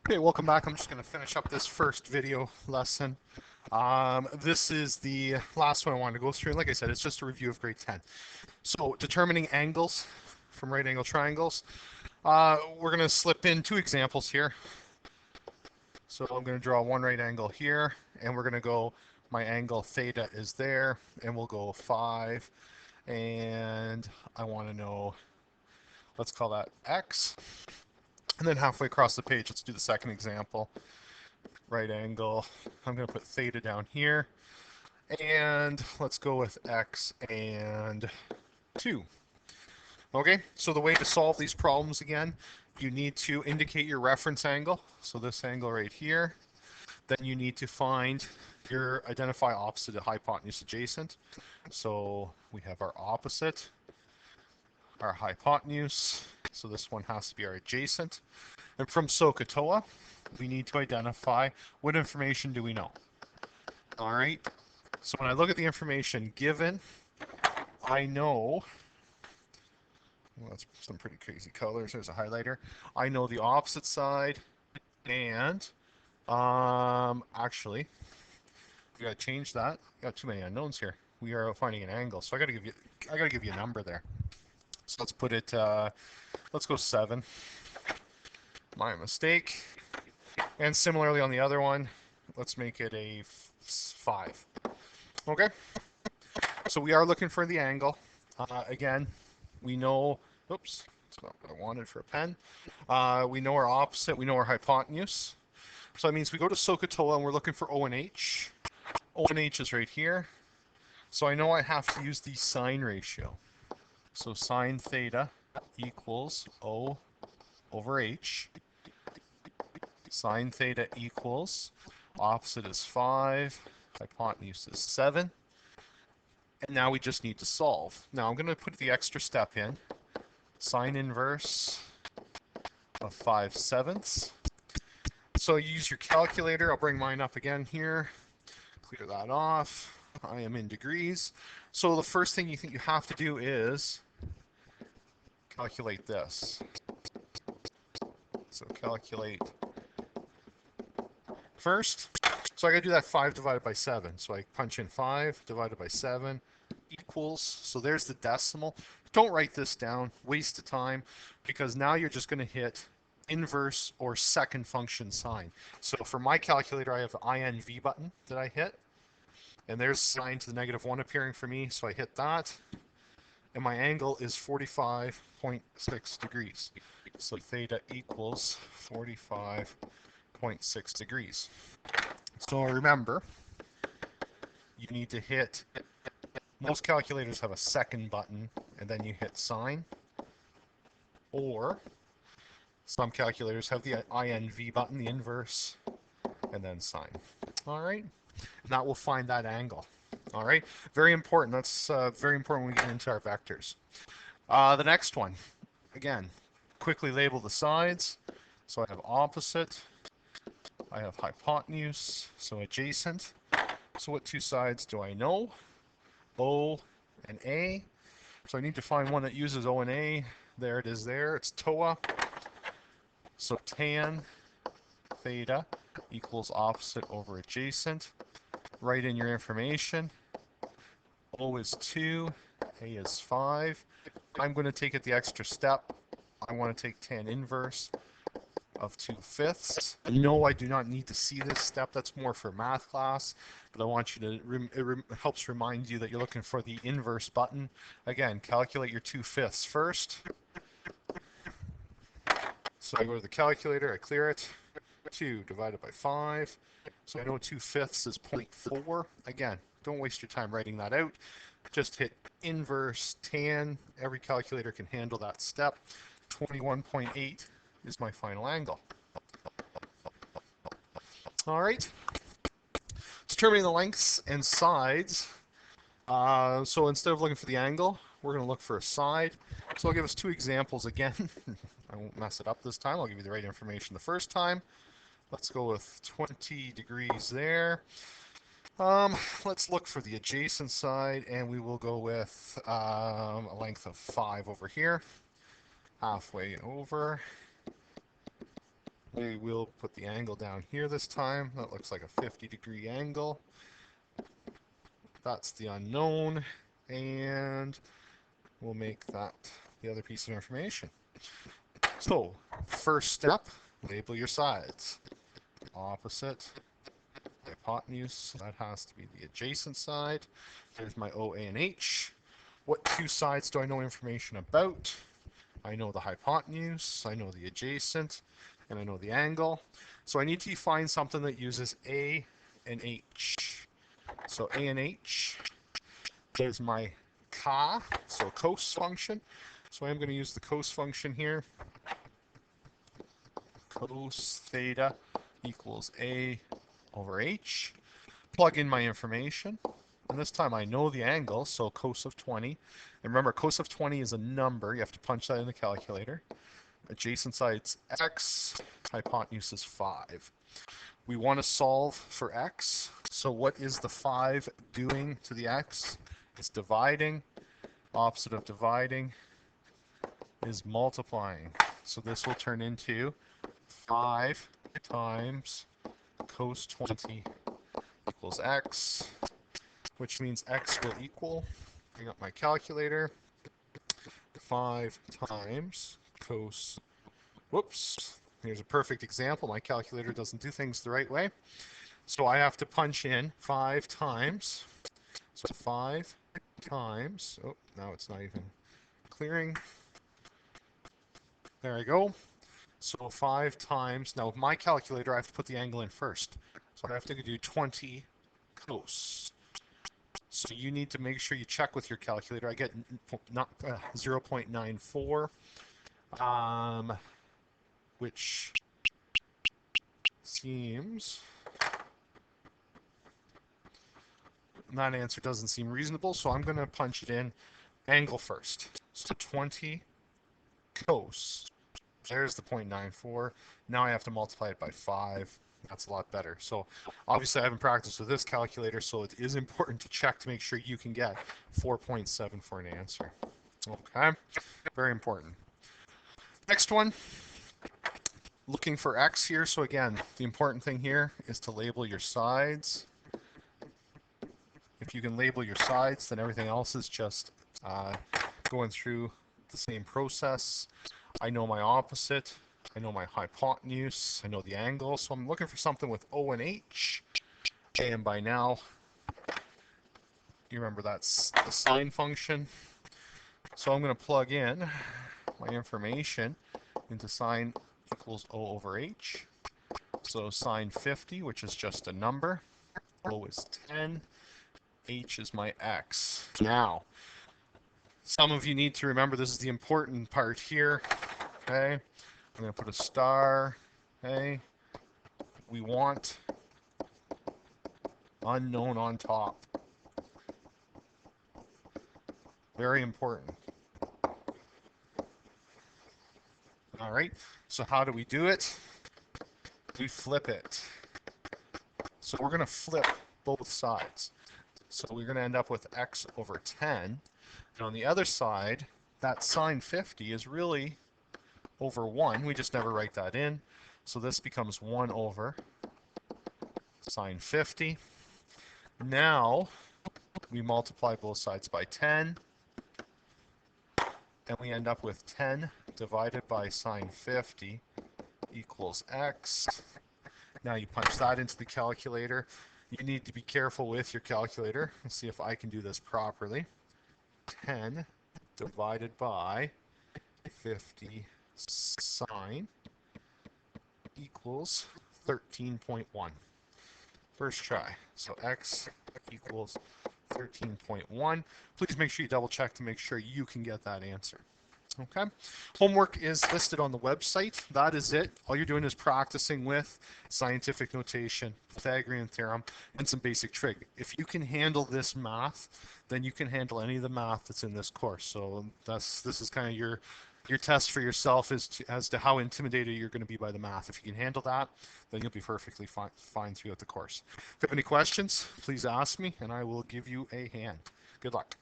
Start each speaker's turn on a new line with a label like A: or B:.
A: Okay, welcome back. I'm just going to finish up this first video lesson. This is the last one I wanted to go through. Like I said, it's just a review of grade 10. So determining angles from right angle triangles. We're going to slip in two examples here. So I'm going to draw one right angle here, and we're going to go, my angle theta is there, and we'll go 5. And I want to know, let's call that x. And then halfway across the page, let's do the second example. Right angle, I'm going to put theta down here, and let's go with x and 2. Okay, so the way to solve these problems again, you need to indicate your reference angle, so this angle right here. Then you need to find your identify opposite of hypotenuse adjacent. So we have our opposite, our hypotenuse, so this one has to be our adjacent. And from SOHCAHTOA, we need to identify what information do we know. All right, so when I look at the information given, I know, well, that's some pretty crazy colors. There's a highlighter. I know the opposite side, and actually, we gotta change that. Got too many unknowns here. We are finding an angle, so I gotta give you a number there. So let's put it. Let's go 7. My mistake. And similarly on the other one, let's make it a 5. Okay. So we are looking for the angle. Again, we know. Oops, that's not what I wanted for a pen. We know our opposite. We know our hypotenuse. So that means we go to SOHCAHTOA and we're looking for O and H. O and H is right here. So I know I have to use the sine ratio. So sine theta equals O over H. Sine theta equals, opposite is 5, hypotenuse is 7. And now we just need to solve. Now I'm going to put the extra step in. Sine inverse of 5/7. So you use your calculator. I'll bring mine up again here. Clear that off. I am in degrees. So the first thing you think you have to do is calculate this. So calculate first. So I got to do that 5 divided by 7. So I punch in 5 divided by 7 equals, so there's the decimal. Don't write this down, waste of time, because now you're just going to hit inverse or second function sine. So for my calculator, I have the INV button that I hit, and there's sine to the -1 appearing for me, so I hit that, and my angle is 45.6 degrees. So theta equals 45.6 degrees. So remember, you need to hit, most calculators have a second button, and then you hit sine, or some calculators have the INV button, the inverse, and then sine. All right, and that will find that angle. All right, very important. That's very important when we get into our vectors. The next one, again, quickly label the sides. So I have opposite, I have hypotenuse, so adjacent. So what two sides do I know? O and A. So I need to find one that uses O and A. There it is there. It's TOA. So tan theta equals opposite over adjacent. Write in your information. O is 2, A is 5. I'm going to take it the extra step. I want to take tan inverse of 2/5. No, I do not need to see this step. That's more for math class, but I want you to, it helps remind you that you're looking for the inverse button. Again, calculate your 2/5 first. So I go to the calculator, I clear it. 2 divided by 5. So I know 2/5 is 0.4. Again, don't waste your time writing that out. Just hit inverse tan. Every calculator can handle that step. 21.8 is my final angle. All right. Determining the lengths and sides. So instead of looking for the angle, we're going to look for a side. So I'll give us two examples again. I won't mess it up this time. I'll give you the right information the first time. Let's go with 20 degrees there. Let's look for the adjacent side, and we will go with a length of 5 over here. Halfway over. We will put the angle down here this time. That looks like a 50-degree angle. That's the unknown, and we'll make that the other piece of information. So, first step, label your sides. Opposite, hypotenuse, that has to be the adjacent side. There's my OA and H. What two sides do I know information about? I know the hypotenuse, I know the adjacent, and I know the angle. So I need to find something that uses A and H. So A and H is my CA, so cos function. So I'm going to use the cos function here. Cos theta equals A over H. Plug in my information. And this time I know the angle, so cos of 20. And remember, cos of 20 is a number. You have to punch that in the calculator. Adjacent side's x, hypotenuse is 5. We want to solve for x. So what is the 5 doing to the x? It's dividing. Opposite of dividing is multiplying. So this will turn into 5 times cos 20 equals x, which means x will equal, bring up my calculator, 5 times cos, whoops, here's a perfect example. My calculator doesn't do things the right way. So I have to punch in 5 times, so 5 times, oh, now it's not even clearing. There I go. So 5 times, now with my calculator I have to put the angle in first. So I have to do 20 cos. So you need to make sure you check with your calculator. I get 0.94, which seems, that answer doesn't seem reasonable, so I'm going to punch it in angle first. So 20 cos. There's the 0.94. Now I have to multiply it by 5. That's a lot better. So obviously I haven't practiced with this calculator, so it is important to check to make sure you can get 4.7 for an answer. Okay, very important. Next one, looking for x here. So again, the important thing here is to label your sides. If you can label your sides, then everything else is just going through the same process. I know my opposite, I know my hypotenuse, I know the angle, so I'm looking for something with O and H, and by now, you remember that's the sine function. So I'm going to plug in my information into sine equals O over H. So sine 50, which is just a number, O is 10, H is my x. Now, some of you need to remember this is the important part here. Okay, I'm going to put a star. Okay, we want unknown on top. Very important. All right, so how do we do it? We flip it. So we're going to flip both sides. So we're going to end up with x over 10. And on the other side, that sine 50 is really over 1. We just never write that in. So this becomes 1 over sine 50. Now we multiply both sides by 10. And we end up with 10 divided by sine 50 equals x. Now you punch that into the calculator. You need to be careful with your calculator. Let's see if I can do this properly. 10 divided by 50 sine equals 13.1. First try. So x equals 13.1. Please make sure you double check to make sure you can get that answer. Okay. Homework is listed on the website. That is it. All you're doing is practicing with scientific notation, Pythagorean theorem, and some basic trig. If you can handle this math, then you can handle any of the math that's in this course. So this is kind of your test for yourself as to how intimidated you're going to be by the math. If you can handle that, then you'll be perfectly fine throughout the course. If you have any questions, please ask me, and I will give you a hand. Good luck.